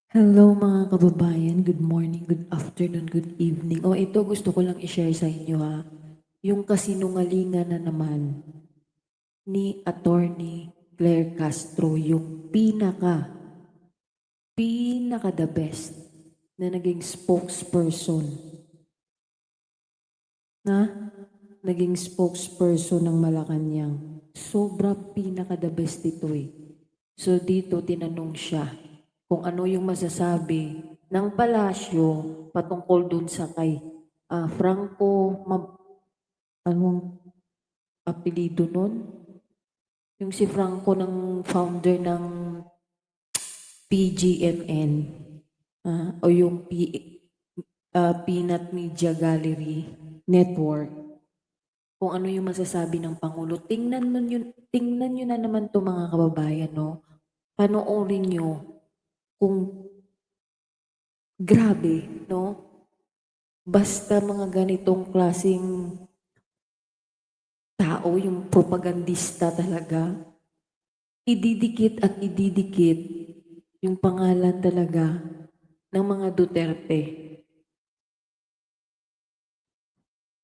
Hello mga kababayan, good morning, good afternoon, good evening. Ito gusto ko lang i-share sa inyo ha. Yung kasinungalingan na naman ni Attorney Claire Castro, yung pinaka the best na naging spokesperson ng Malacanang. Sobrang pinaka the best ito eh. So dito tinanong siya kung ano yung masasabi ng palasyo patungkol dun sa kay Franco, anong apelido nun? Yung si Franco ng founder ng PGMN o yung Peanut Media Gallery Network. Kung ano yung masasabi ng Pangulo. Tingnan nyo na naman to mga kababayan, no? Panoorin nyo kung grabe, no? Basta mga ganitong klaseng tao, yung propagandista talaga, ididikit yung pangalan talaga ng mga Duterte.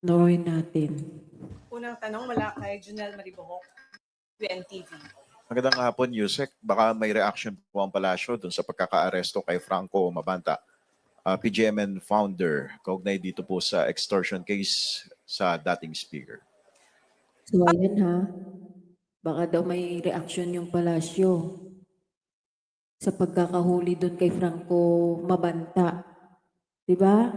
Noorin natin. Unang tanong mula kay Junel Maribohok, UNTV. Magandang hapon, Yusek. Baka may reaction po ang palasyo dun sa pagkakaaresto kay Franco Mabanta, PGMN founder, kaugnay dito po sa extortion case sa dating speaker. So ayan ha, baka daw may reaksyon yung palasyo sa pagkakahuli doon kay Franco Mabanta. Diba?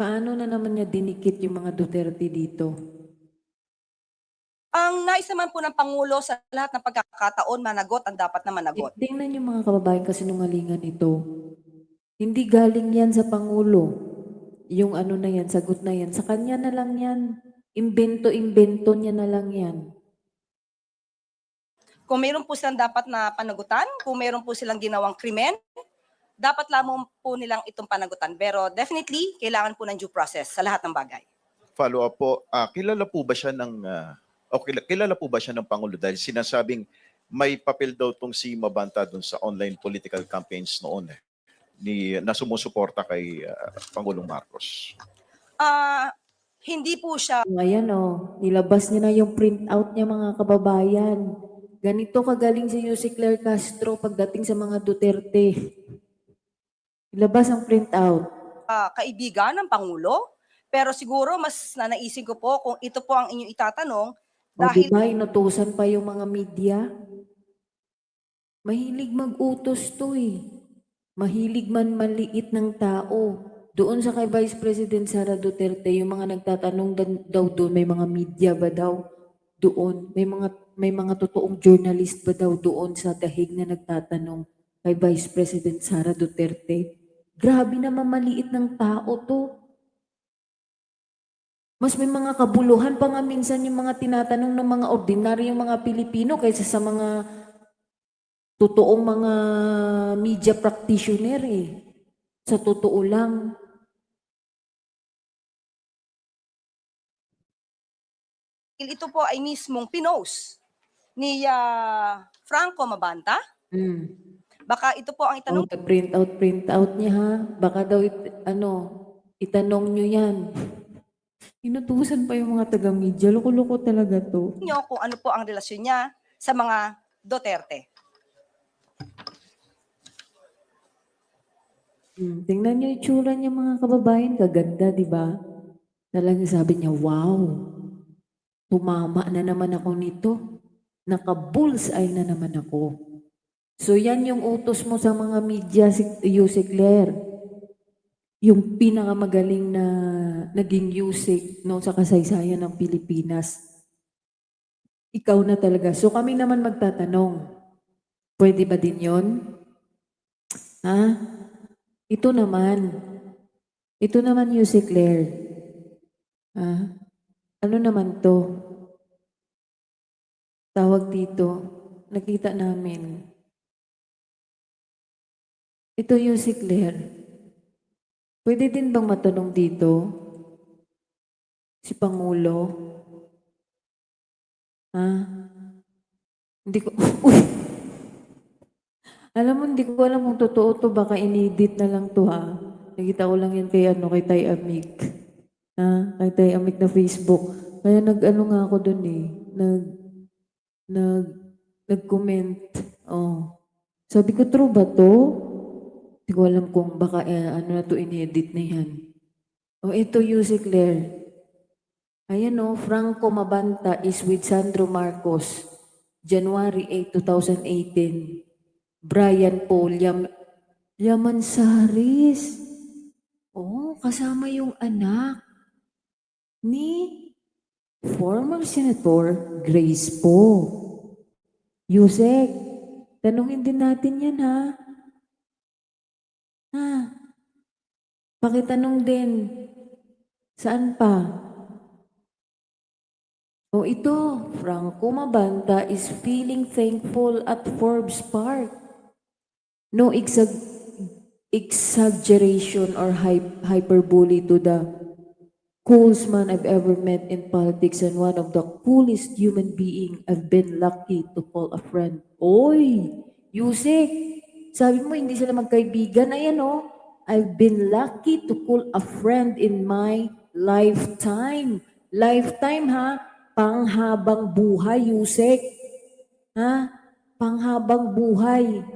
Paano na naman niya dinikit yung mga Duterte dito? Ang nais naman po ng Pangulo sa lahat ng pagkakataon, managot ang dapat na managot. Tingnan yung mga kababayan kasinungalingan ito. Hindi galing yan sa Pangulo. Yung ano na yan, sagot na yan. Sa kanya na lang yan. Imbento niya na lang yan. Kung mayroon po silang dapat na panagutan, kung mayroon po silang ginawang krimen, dapat lamang po nilang itong panagutan. Pero definitely, kailangan po ng due process sa lahat ng bagay. Follow up po, kilala po ba siya ng kilala po ba siya ng Pangulo dahil sinasabing may papel daw tong si Mabanta dun sa online political campaigns noon na sumusuporta kay Pangulong Marcos. Hindi po siya Ayan nilabas niya na yung printout niya mga kababayan. Ganito kagaling si Jose Claire Castro pagdating sa mga Duterte. Ilabas ang printout. kaibigan ng Pangulo, pero siguro mas nanaisin ko po kung ito po ang inyong itatanong dahil Diba, inutusan pa yung mga media? Mahilig mag-utos to eh. Mahilig man maliit ng tao. Doon sa kay Vice President Sara Duterte, yung mga nagtatanong daw doon, may mga media ba daw doon? May mga totoong journalist ba daw doon sa dahig na nagtatanong kay Vice President Sara Duterte? Grabe naman maliit ng tao to. Mas may mga kabuluhan pa nga minsan yung mga tinatanong ng mga ordinaryong mga Pilipino kaysa sa mga totoong mga media practitioner eh. Sa totoo lang. ito po ay mismong pinost ni Franco Mabanta. Baka ito po ang itanong Print out niya ha. Baka daw, itanong nyo yan. Inutusan pa yung mga taga-media. Loko-loko talaga to. nyo kung ano po ang relasyon niya sa mga Duterte. Tingnan nyo yung tsura niya mga kababayan. Kaganda, di ba? Talagang sabi niya, wow, tumama na naman ako nito. Naka-bullseye na naman ako. So yan yung utos mo sa mga media, Yuse Claire. Yung pinakamagaling na naging Yuse no, sa kasaysayan ng Pilipinas. Ikaw na talaga. So kami naman magtatanong, pwede ba din yon? Ha? Ito naman Yuse Claire. Ha? Ano naman to? Tawag dito, nakita namin. Ito Yuse Claire. Pwede din bang matanong dito? Si Pangulo? Ha? Hindi ko, uy! Alam mo, hindi ko alam kung totoo to, baka inedit na lang to ha. Nakita ko lang yan kay kay Tay Amik. Ha? Kay Tay Amik na Facebook. Kaya nag-ano nga ako dun eh. Nag, nag-comment. Oh. Sabi ko, true ba to? Hindi ko alam kung baka ano na to, inedit na yan. Oh, ito, Yussi Claire. Ayan o, Franco Mabanta is with Sandro Marcos, January 8, 2018. Brian Paul Yamansaris. Oh, kasama yung anak ni former Senator Grace Poe. Yusek, tanungin din natin yan ha. Ha? Pakitanong din. Saan pa? O ito, Franco Mabanta is feeling thankful at Forbes Park. No exaggeration or hyperbole to the coolest man I've ever met in politics and one of the coolest human being I've been lucky to call a friend. Oy, Yusek, sabi mo hindi sila magkaibigan. Ayan o, I've been lucky to call a friend in my lifetime. Lifetime ha, panghabang buhay, Yusek. Ha? Panghabang buhay.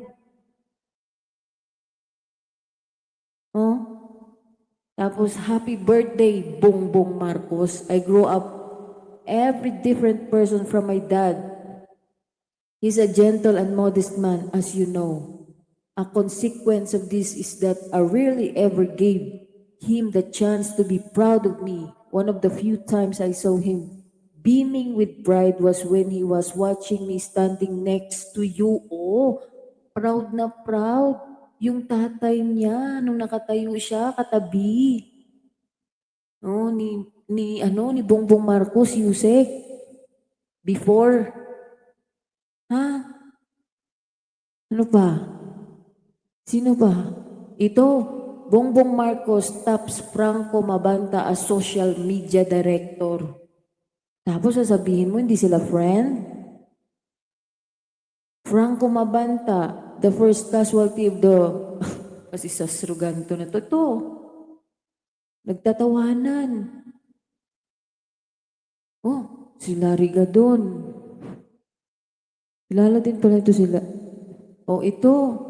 Oh? Tapos, happy birthday, Bongbong Marcos. I grew up every different person from my dad. He's a gentle and modest man, as you know. A consequence of this is that I rarely ever gave him the chance to be proud of me. One of the few times I saw him beaming with pride was when he was watching me standing next to you. Oh, proud na proud. Yung tatay niya, nung nakatayo siya, katabi. Oh, ni Bongbong Marcos, Yusek. Before. Ha? Ano pa? Sino ba? Ito, Bongbong Marcos taps Franco Mabanta as social media director. Tapos sasabihin mo, hindi sila friend? Franco Mabanta, the first casualty of the... Kasi sa Sruganto na to. Ito, nagtatawanan. Oh, si Larry Gadon. Kilala din pala ito sila. Oh, ito.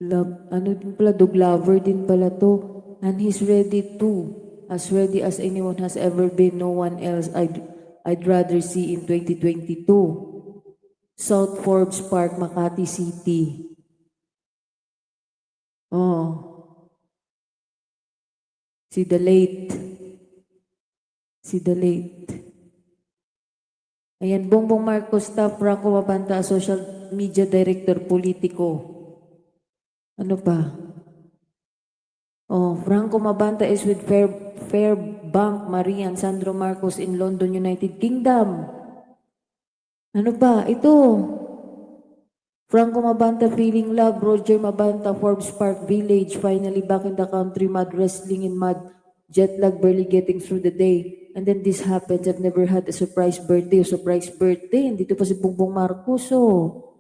Ano din pala, dog lover din pala to. And he's ready too. As ready as anyone has ever been. No one else I'd rather see in 2022. South Forbes Park, Makati City. Oh. Si the late. Ayan, Bongbong Marcos staff, Franco Mabanta, social media director, politiko. Ano pa? Oh, Franco Mabanta is with Fairbank Marian Sandro Marcos in London, United Kingdom. Ano pa? Ito. Franco Mabanta feeling love, Roger Mabanta, Forbes Park Village, finally back in the country, mud wrestling in mud, jet lag, barely getting through the day. And then this happens. I've never had a surprise birthday. Dito pa si Bongbong Marcos, oh.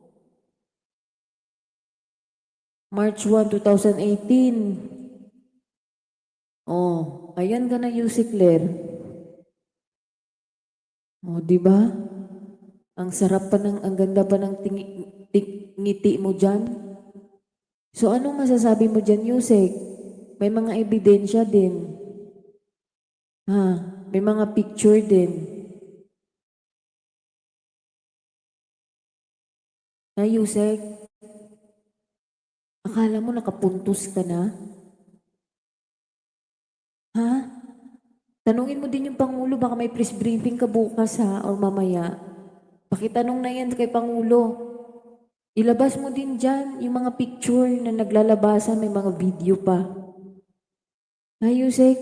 March 1, 2018. Oh, ayan ka na, Yussi Claire. Oh, di ba? Ang sarap pa ang ganda pa ng ngiti mo dyan. So, anong masasabi mo dyan, Yusek? May mga ebidensya din. Ha? May mga picture din. Ha, Yusek? Akala mo nakapuntos ka na? Ha? Tanungin mo din yung Pangulo, baka may press briefing ka bukas ha, or mamaya. Pakitanong na yan kay Pangulo. Ilabas mo din dyan yung mga picture na naglalabasan, may mga video pa. Ha, Yusek?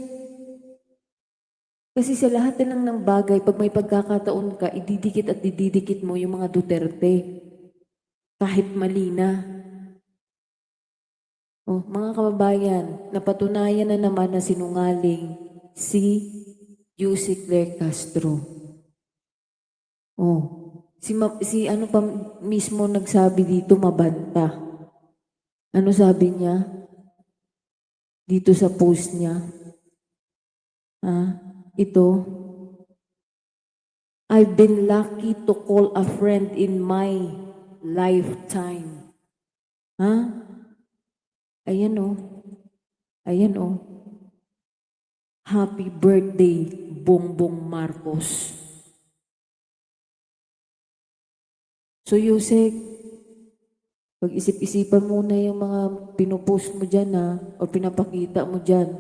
Kasi sa lahat na lang ng bagay, pag may pagkakataon ka, ididikit mo yung mga Duterte. Kahit mali na. Oh, mga kababayan, napatunayan na naman na sinungaling si Yussi Claire Castro. Oh, Si ano pa mismo nagsabi dito, mabanta. Ano sabi niya? Dito sa post niya. Ito. I've been lucky to call a friend in my lifetime. Ayan o. Ayan o. Happy birthday, Bongbong Marcos. So, Yusek, pag-isip-isipan muna yung mga pinopost mo dyan o pinapakita mo dyan.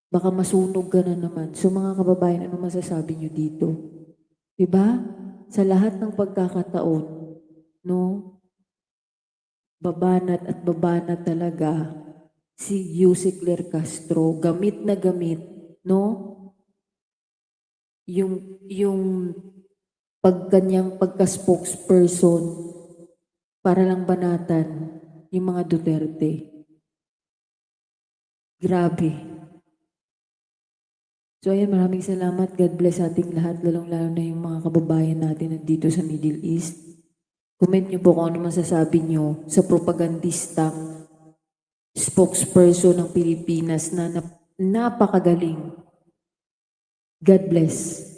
Baka masunog ka na naman. So, mga kababayan, ano masasabi nyo dito? Diba? Sa lahat ng pagkakataon, no? Babanat at babanat talaga si Yusek Ler Castro. Gamit na gamit, no? Yung kanyang pagka-spokesperson para lang banatan yung mga Duterte. Grabe. So ayan, maraming salamat. God bless sa ating lahat, lalong-lalo na yung mga kababayan natin nandito sa Middle East. Comment niyo po kung ano masasabi niyo sa propagandistang spokesperson ng Pilipinas na napakagaling. God bless.